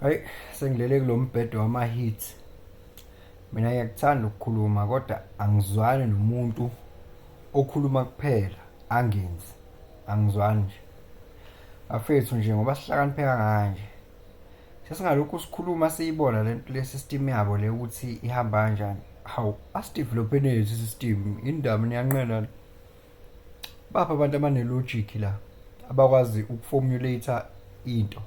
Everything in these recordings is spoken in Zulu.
Hayi, sengilele kulombhedo wama-hits. Mina ngiyakuthanda ukukhuluma kodwa angizwani nomuntu okhuluma kuphela angenzi. Angizwani nje. Afethu nje ngoba sihlakaniphe kanganje. Sesingalokhu sikhuluma siyibona lento le system yabo le ukuthi ihamba kanjani. Hawu, asidevelopeni yethu system indaba niyanqena. Bapha abantu abane-logic la abakwazi ukuformulate into.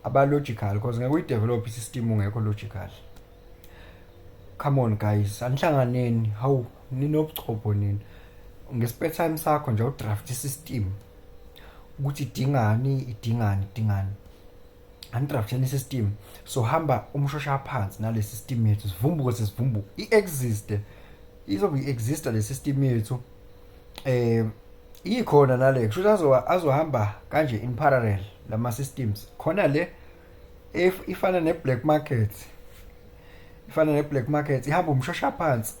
Aba-logical because ngeke uyidevelop i-system ungekho logical. Come on guys, anihlanganeni. Hawu, ninobuchopho nini. Nge-spare time sakho nje udraft i-system ukuthi idingani. Andrafteni i-system so hamba umshosha phansi nale system yethu sivumbuke i-exist izobe i-exista le system yethu ikhona nale kusho azohamba kanje in parallel lama systems khona le ifana ne-black market ihamba umshosha phansi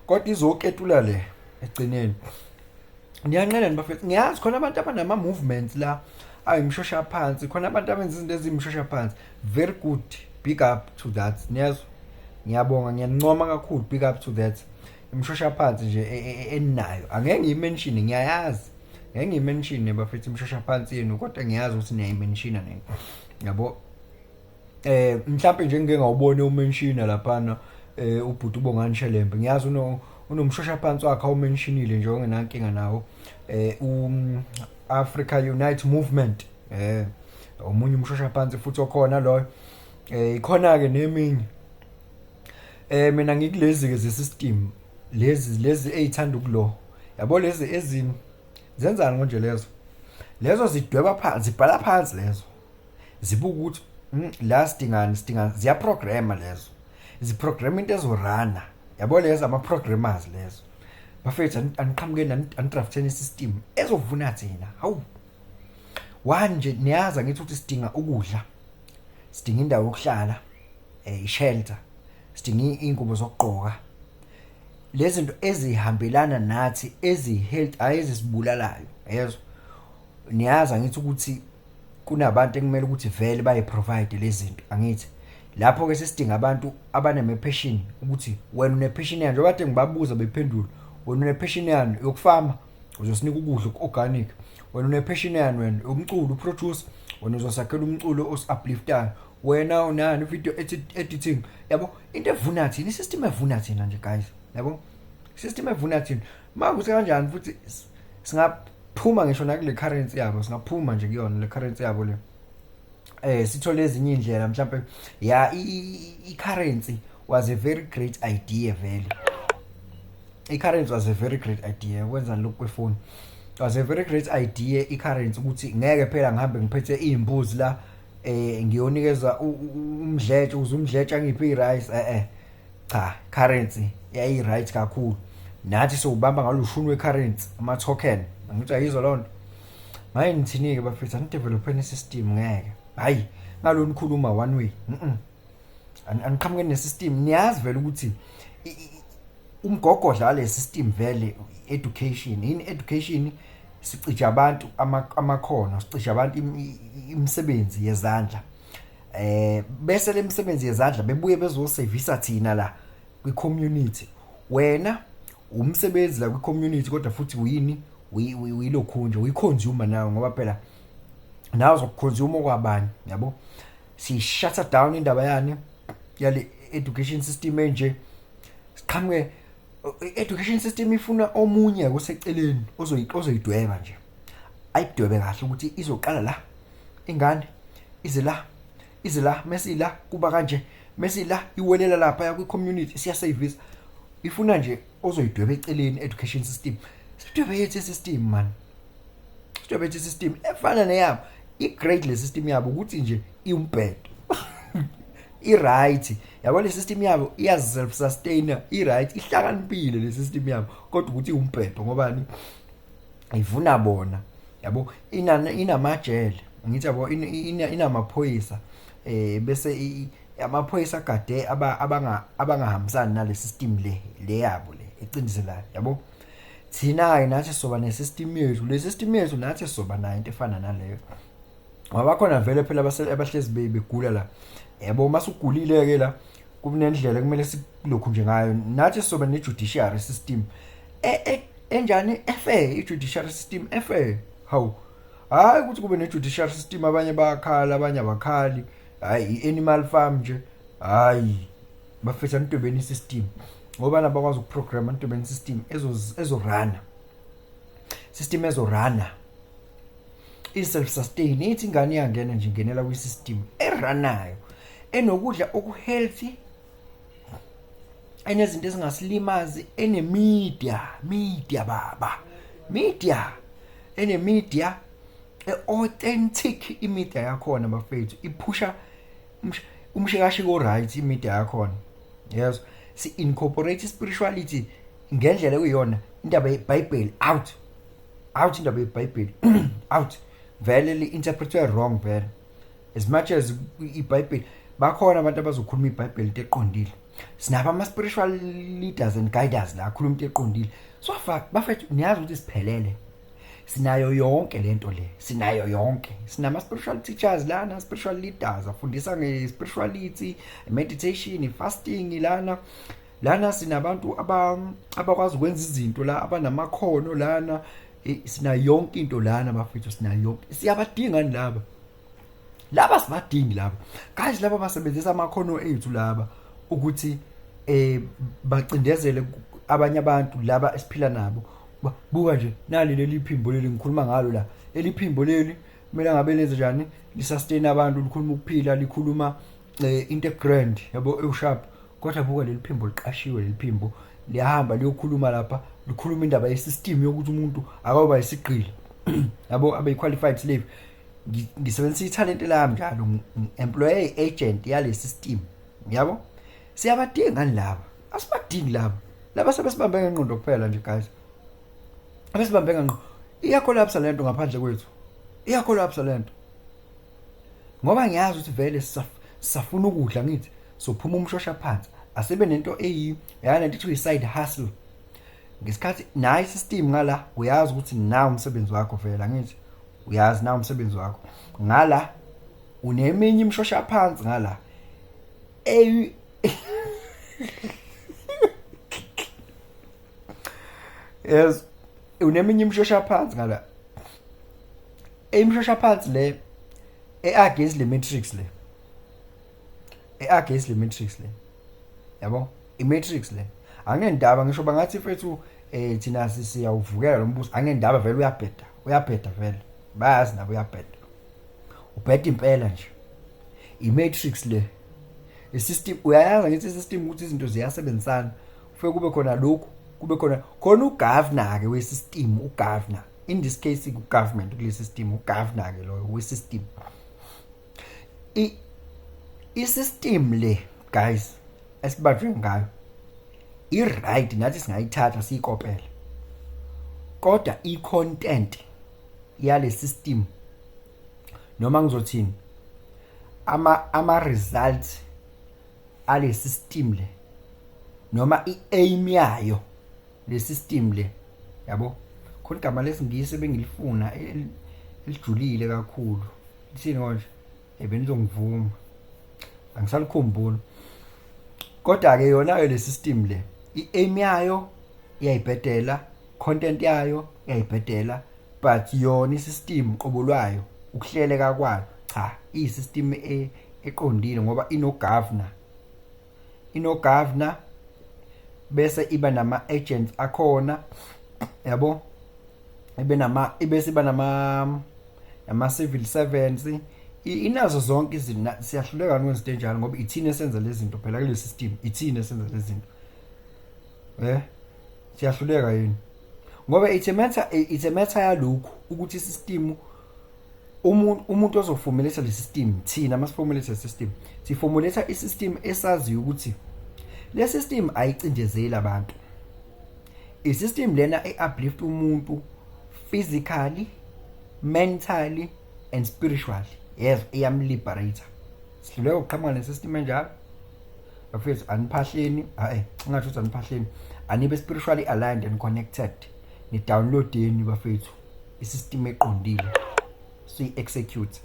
kodwa izoketula le egcineni. Niyanqena bafethu, ngiyazi khona abantu abanama movements la ayimshosha phansi, khona abantu abenza izinto ezimshosha phansi. Very good, big up to that. Niyazi, ngiyabonga, ngiyanincoma kakhulu, big up to that. Imshosha phansi nje eninayo angeke ngiyimention, ngiyayazi ngeke ngiyimention bafethu imshosha phansi yenu, kodwa ngiyazi ukuthi niyayimention nini, yabo. Mhlawumbe nje ngeke ngawubone umenshina laphana ubhuti uBongani Shelembe, ngiyazi unomshosha phansi wakhe awumentionile nje ongenankinga nawo. Africa Unite Movement omunye umshosha phansi futhi okhona loyo. Ikhona ke neminye. Mina ngikulezi ke ze-system lezi ezithanda ukulo, yabo lezi ezini zenzani konje lezo zidweba phansi, zibhala phansi lezo zibuka ukuthi la sidingani ziyaprograma lezo ziprogram into ezorana, yabo lezo ama-programmers lezo bafethu. Aniqhamukeni anidrafteni i-system ezovuna thina. Hawu, one nje niyazi angithi ukuthi sidinga ukudla, sidinga indawo yokuhlala, i-shelter, sidinga iy'ngubo zokugqoka, lezi zinto ezihambelana nathi ezi-health hayi ezisibulalayo. Yezo niyazi angithi ukuthi kunabantu ekumele ukuthi vele bayi-provide lezi zinto angithi. Lapho ke sesidinga abantu abaneme-passion ukuthi wena une-passion yani, njengoba kade ngibabuza bephendula, wena une-passion yani yokufama uzosinika ukudla oku-organic, wena une-passion yani wena umculo uproduce, wena uzosakhela umculo osi-upliftayo, wena unani video editing, yabo. Into evuna thina, i-system evuna thina nje guys, yabo. I-system evuna thina. Makuthi kanjani futhi singaphuma ngisho nakule currency yabo, singaphuma nje kuyona le currency yabo le. Sithole ezinye indlela mhlawumbe ya i-currency was a very great idea vele. I-currency was a very great idea. Kwenza lokhu kwefoni was a very great idea i-currency ukuthi ngeke phela ngihambe ngiphethe izimbuzi la ngiyonikeza umdletshe uze umdletshe angiphe i-rice. Cha, currency yayi right kakhulu. Nathi sobamba ngalushuni we-currency ama-token. Angithi ayizo loo nto. Manje nithini-ke bafethu, anidevelopeni i-system ngeke. Hayi, ngalo nikhuluma one way. Aniqhamukeni ne-system. Niyazi vele ukuthi umgogodla wale system vele education. Yini education? Sicija abantu amakhono, sicija abantu imisebenzi yezandla. Bese le misebenzi yezandla bebuye bezosevisa thina la kwi-community. Wena umsebenzi la kwi-community kodwa futhi uyini? Uyilokhunje, uyi-consumer nawe ngoba phela nawe uzokuconsume okwabanye, yabo. Si-shut down indaba yani yale education system enje. Siqhamuke education system ifuna omunye kuseceleni ozoyidweba nje. Ayidwebe kahle ukuthi izoqala la ingane ize la mesila kuba kanje, mesila iwelela lapha kwi-community siyasevisa. Ifuna nje ozoyidweba eceleni education system. Sidwebe yethu system man. Sidwebe yethu system efana neyabo. I-great le system yabo ukuthi nje iumbhedo. I-right, yabo. Le system yabo iyazi-self sustainer, i-right, ihlakaniphile le system yabo, kodwa ukuthi iumbhedo ngobani? Ivuna bona, yabo. Inamajele ngithi yabo, inamaphoyisa bese amaphoyisa kade abangahambisani nale system le yabo le ecindezelayo, yabo. Thina nathi soba ne-system yethu, le system yethu nathi soba nayo into efana naleyo. ngoba khona vele phela abahlezi begula la. Yabo masugulile ke la kunendlela kumele silokhu nje ngayo. Nathi soba ne-judiciary system enjani efair, i-judiciary system efair. Hawu, hayi ukuthi kube ne-judiciary system abanye bayakhala abanye abakhali, hayi i-animal farm nje, hayi bafetha intobeni system ngoba nabakwazi ukuprograma intobeni system ezorana system ezorana i-self sustain. Ithi ingane iyangena nje ingenela kwi-system eranayo enokudla okuhealthy, enezinto ezingasilimazi, enemedia baba, media enemedia authentic. Imedia yakhona bafethu iphusha umshikashiko right. Imedia yakhona, yes, si incorporate spirituality ngendlela kuyona. Indaba yeBhayibheli out indaba yeBhayibheli out vele li interpretwe wrong vele. As much as iBhayibheli bakhona abantu abazokhuluma iBhayibheli into eqondile, sinabo ama-spiritual leaders and guiders la akhuluma into eqondile. So bafethu niyazi ukuthi siphelele, sinayo yonke lento le, sinayo yonke. Sinama-spiritual teachers lana, spiritual leaders afundisa nge-spirituality, meditation, fasting lana sinabantu abakwazi ukwenza izinto la, abanamakhono lana. Sinayo yonke into lana bafethu, sinayo yonke. Siyabadinga laba sibadingi laba guys, laba basebenzisa amakhono ethu laba ukuthi bacindezele abanye abantu laba esiphila nabo. Buka nje nali leli phimbo leli ngikhuluma ngalo la, leli phimbo leli kumele ngabe lenze njani lisustain abantu, likhuluma ukuphila, likhuluma into egrand yabo eusharp. Kodwa buka leli phimbo liqashiwe, leli phimbo liyahamba liyokhuluma lapha, likhuluma indaba yesystem yokuthi umuntu akawuba isigqila yabo, abe qualified slave. Ngisebenzisa italent lami njalo, employee agent yale system yabo. Siyabadinga laba, asibadingi laba sebesibambe ngengqondo kuphela nje guys, abesibambe ngengqondo. Iyakolapsa lento ngaphandle kwethu, iyakolapsa lento ngoba ngiyazi ukuthi vele safuna ukudla ngithi sophuma umshosha phansi, asebe nento yana nto kuthiwa i-side hustle. Ngesikhathi nayi system ngala uyazi ukuthi nawo umsebenzi wakho vele ngithi uyazi nawo umsebenzi wakho ngala, uneminye imshosha phansi ngala yes, uneminye imshosha phansi ngala, imshosha phansi le against le matrix le, against le matrix le yabo. I-matrix le angendaba, ngisho bangathi fethu thina siyawuvukela lo mbuso, angendaba vele uyabheda vele, bayazi nabo uyabheda, ubheda impela nje. I-matrix le, i-system uyayazi ngithi i-system ukuthi izinto ziyasebenzisana, ufike kube khona lokhu, kube khona ugovernor ke we-system, ugovernor in this case u-government kule system, ugovernor ke loyo we-system. I-system le guys esibanjwe ngayo i-right, nathi singayithatha siyikopele, kodwa i-content yale system noma ngizothini ama-results ale system le noma i-aim yayo le system le yabo. Khona igama lesingisi ebengilifuna elijulile kakhulu, lithini konje benizongivuma, angisalikhumbula. Kodwa ke yona le system le i-aim yayo iyayibhedela, content yayo iyayibhedela, but yona i-system qobo lwayo ukuhleleka kwayo cha, iyi-system eqondile ngoba ino-governor bese iba nama-agents akhona yabo, bese iba nama-civil servants, inazo zonke izinto. Siyahluleka nokwenza njalo ngoba ithina esenza lezi zinto phela kule system, ithina esenza lezi zinto siyahluleka yini ngoba it's a matter yalokhu ukuthi i-system umuntu ozofomulate le system, thina masifomulate le system sifomulate i-system esaziyo ukuthi le system ayicindezeli abantu. I-system lena e-uplift umuntu physically, mentally and spiritually. Yes, iyamliberate. Sihluleka ukuqhamuka ne-system enjalo bafethu, aniphahleni ungathi ukuthi aniphahleni, anibe spiritually aligned and connected. Ni-downloadeni bafethu i-system eqondile, siyi-execute.